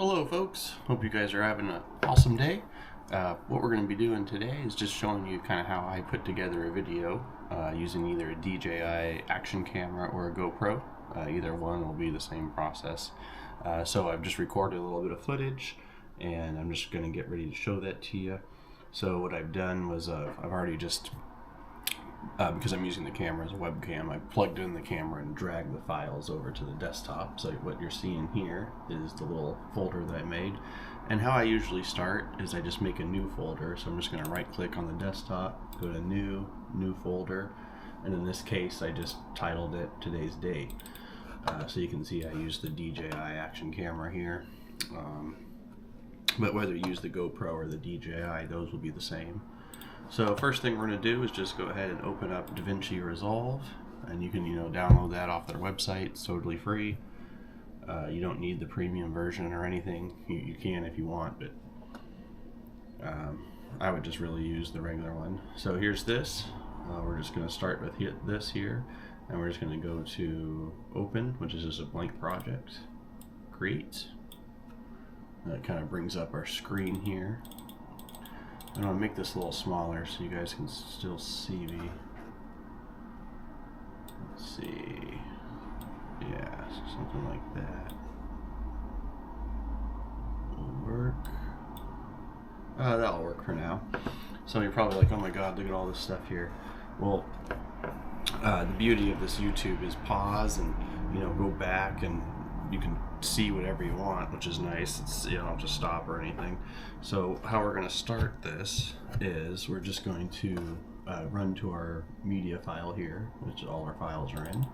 Hello folks, hope you guys are having an awesome day. What we're going to be doing today is just showing you kind of how I put together a video using either a DJI action camera or a GoPro. Either one will be the same process. So I've just recorded a little bit of footage and I'm just going to get ready to show that to you. So what I've done was I've already just because I'm using the camera as a webcam, I plugged in the camera and dragged the files over to the desktop. So what you're seeing here is the little folder that I made. And how I usually start is I just make a new folder. So I'm just going to right click on the desktop, go to new folder. And in this case, I just titled it today's date. So you can see I use the DJI action camera here. But whether you use the GoPro or the DJI, those will be the same. So first thing we're going to do is just go ahead and open up Davinci Resolve, and you can download that off their website. It's totally free. You don't need the premium version or anything. You can if you want, but I would just really use the regular one. So here's this. We're just going to start with this here, and we're just going to go to Open, which is just a blank project. Create. That kind of brings up our screen here. I'm going to make this a little smaller so you guys can still see me. Let's see. Yeah, something like that. Will work. That'll work for now. So you're probably like, oh my god, look at all this stuff here. Well, the beauty of this YouTube is pause and go back and you can see whatever you want, which is nice. It's don't just stop or anything. So how we're going to start this is we're just going to run to our media file here, which all our files are in.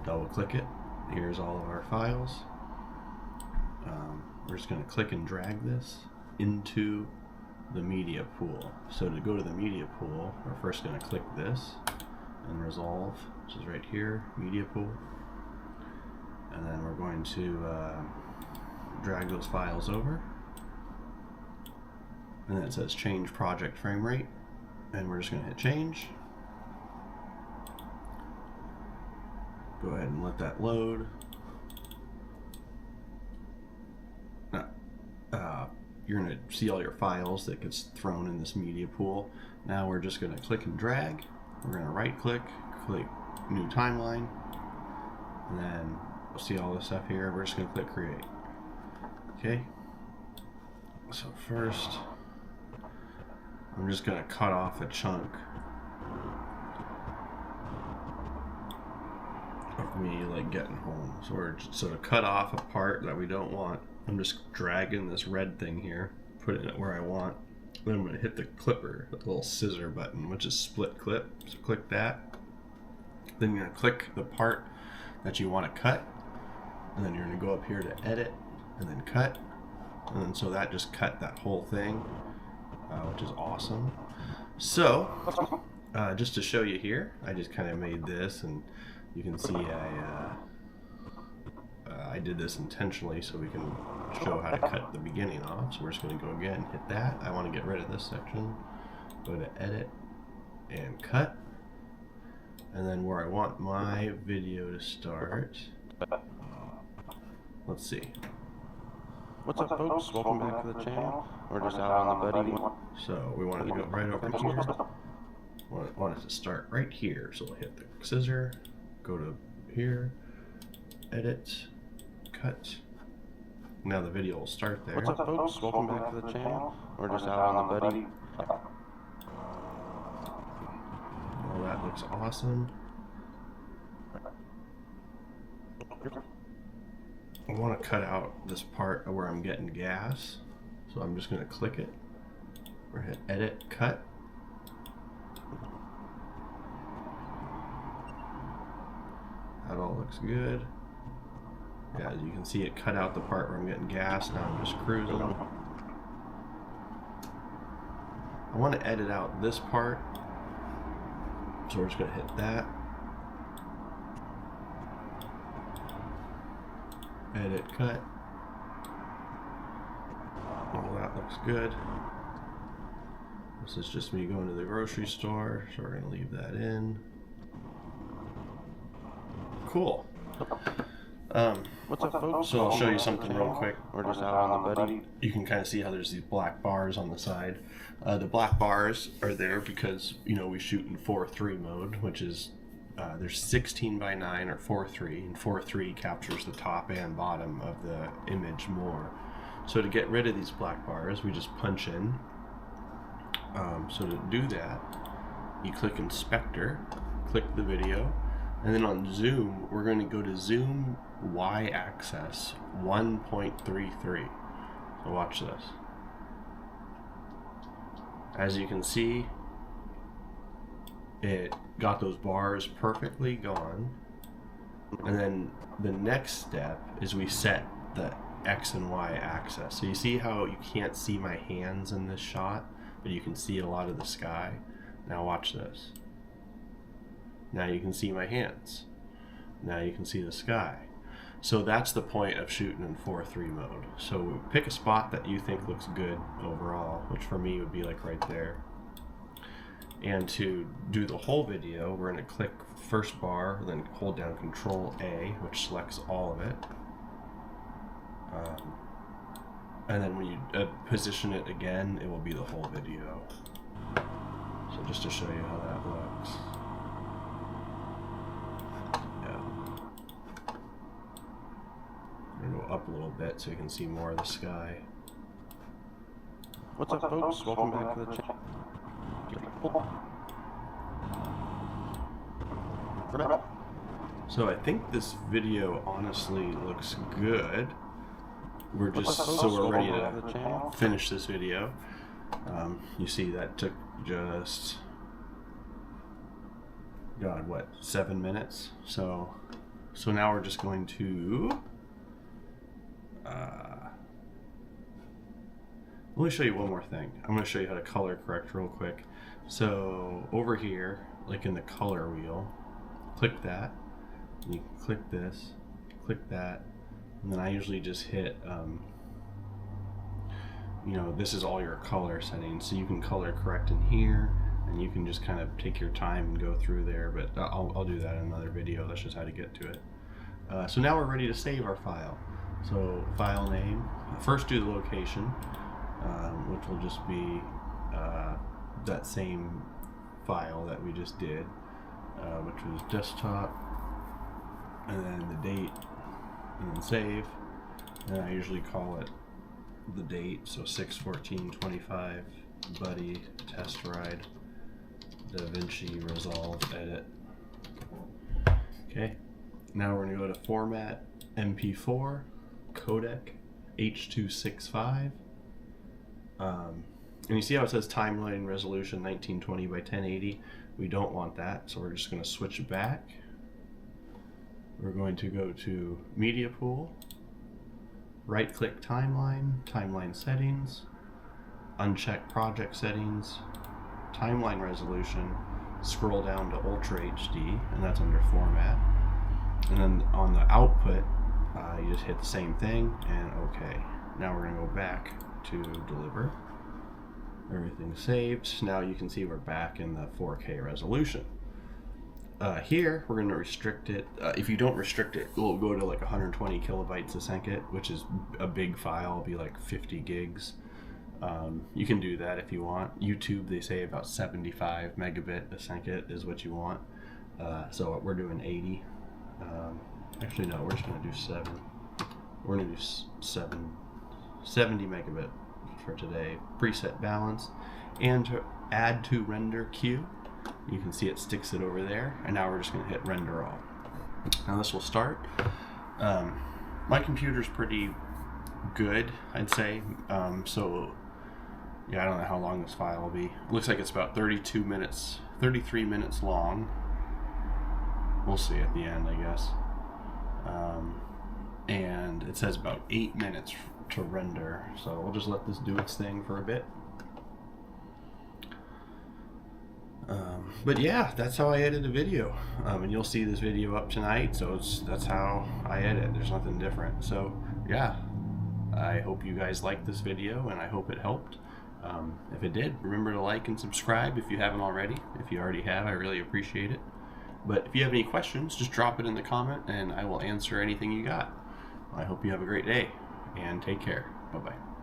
Double click it. Here's all of our files. We're just going to click and drag this into the media pool. So to go to the media pool, we're first going to click this and resolve, which is right here, media pool. And then we're going to drag those files over. And then it says change project frame rate. And we're just going to hit change. Go ahead and let that load. Now, you're going to see all your files that gets thrown in this media pool. Now we're just going to click and drag. We're going to right click, click new timeline. And then see all this stuff here. We're just going to click create. Okay. So first, I'm just going to cut off a chunk of me like getting home. So to cut off a part that we don't want, I'm just dragging this red thing here, putting it where I want. Then I'm going to hit the clipper, the little scissor button, which is split clip. So click that. Then you're going to click the part that you want to cut. And then you're going to go up here to edit and then cut. And then so that just cut that whole thing, which is awesome. So just to show you here, I just kind of made this, and you can see I did this intentionally so we can show how to cut the beginning off. So we're just going to go again, hit that. I want to get rid of this section. Go to edit and cut. And then where I want my video to start. Let's see. What's up, folks? Welcome back to the channel. We're just out on the buddy. So we want it to go right over here. Want it to start right here. So we'll hit the scissor, go to here, edit, cut. Now the video will start there. What's up, folks? Welcome back to the channel. We're just out on the buddy. Well, that looks awesome. I want to cut out this part where I'm getting gas, so I'm just going to click it or hit edit, cut. That all looks good. Yeah, as you can see, it cut out the part where I'm getting gas. Now I'm just cruising. I want to edit out this part, so we're just going to hit that. Edit, cut. Oh, that looks good. This is just me going to the grocery store, so we're going to leave that in. Cool. What's up, folks? So I'll show you something real quick. We're just out on the buddy. You can kind of see how there's these black bars on the side. The black bars are there because, you know, we shoot in 4:3 mode, which is there's 16:9 or 4:3, and 4:3 captures the top and bottom of the image more. So to get rid of these black bars, we just punch in. So to do that, you click Inspector, click the video, and then on Zoom, we're going to go to Zoom Y-axis 1.33. So watch this. As you can see, it got those bars perfectly gone. And then the next step is we set the X and Y axis. So you see how you can't see my hands in this shot, but you can see a lot of the sky. Now watch this. Now you can see my hands. Now you can see the sky. So that's the point of shooting in 4:3 mode. So pick a spot that you think looks good overall, which for me would be like right there. And to do the whole video, we're going to click first bar, then hold down Control A, which selects all of it. And then when you position it again, it will be the whole video. So just to show you how that looks. Yeah. I'm going to go up a little bit so you can see more of the sky. What's up, folks? Welcome back to the channel. So I think this video honestly looks good. We're ready to finish this video. You see that took just, God, what, 7 minutes? So now we're just going to let me show you one more thing. I'm going to show you how to color correct real quick. So over here, like in the color wheel, click that. And you can click this, click that, and then I usually just hit, you know, this is all your color settings. So you can color correct in here, and you can just kind of take your time and go through there, but I'll do that in another video. That's just how to get to it. So now we're ready to save our file. So file name, first do the location, which will just be that same file that we just did, which was desktop, and then the date, and then save. And I usually call it the date, so 6/14/25, buddy, test ride, Davinci, resolve, edit. Okay, now we're going to go to format, MP4, codec, H.265. And you see how it says timeline resolution 1920 by 1080? We don't want that, so we're just going to switch back. We're going to go to Media Pool, right-click Timeline, Timeline Settings, uncheck Project Settings, Timeline Resolution, scroll down to Ultra HD, and that's under Format. And then on the output, you just hit the same thing, and OK. Now we're going to go back to Deliver. Everything's saved. Now you can see we're back in the 4K resolution. Here we're going to restrict it. If you don't restrict it, it'll go to like 120 kilobytes a second, which is a big file. It'll be like 50 gigs. You can do that if you want. YouTube, they say about 75 megabit a second is what you want. So we're doing 80. Actually, no, we're just going to do 7. We're going to do 70 megabit for today. Preset balance, and to add to render queue, you can see it sticks it over there, and now we're just going to hit render all. Now this will start. My computer's pretty good, I'd say. So yeah, I don't know how long this file will be. It looks like it's about 33 minutes long. We'll see at the end, I guess. And it says about 8 minutes to render, so we'll just let this do its thing for a bit. But yeah, that's how I edit a video, and you'll see this video up tonight, so that's how I edit. There's nothing different. So yeah, I hope you guys liked this video, and I hope it helped. If it did, remember to like and subscribe if you haven't already. If you already have, I really appreciate it. But if you have any questions, just drop it in the comment and I will answer anything you got. I hope you have a great day and take care. Bye-bye.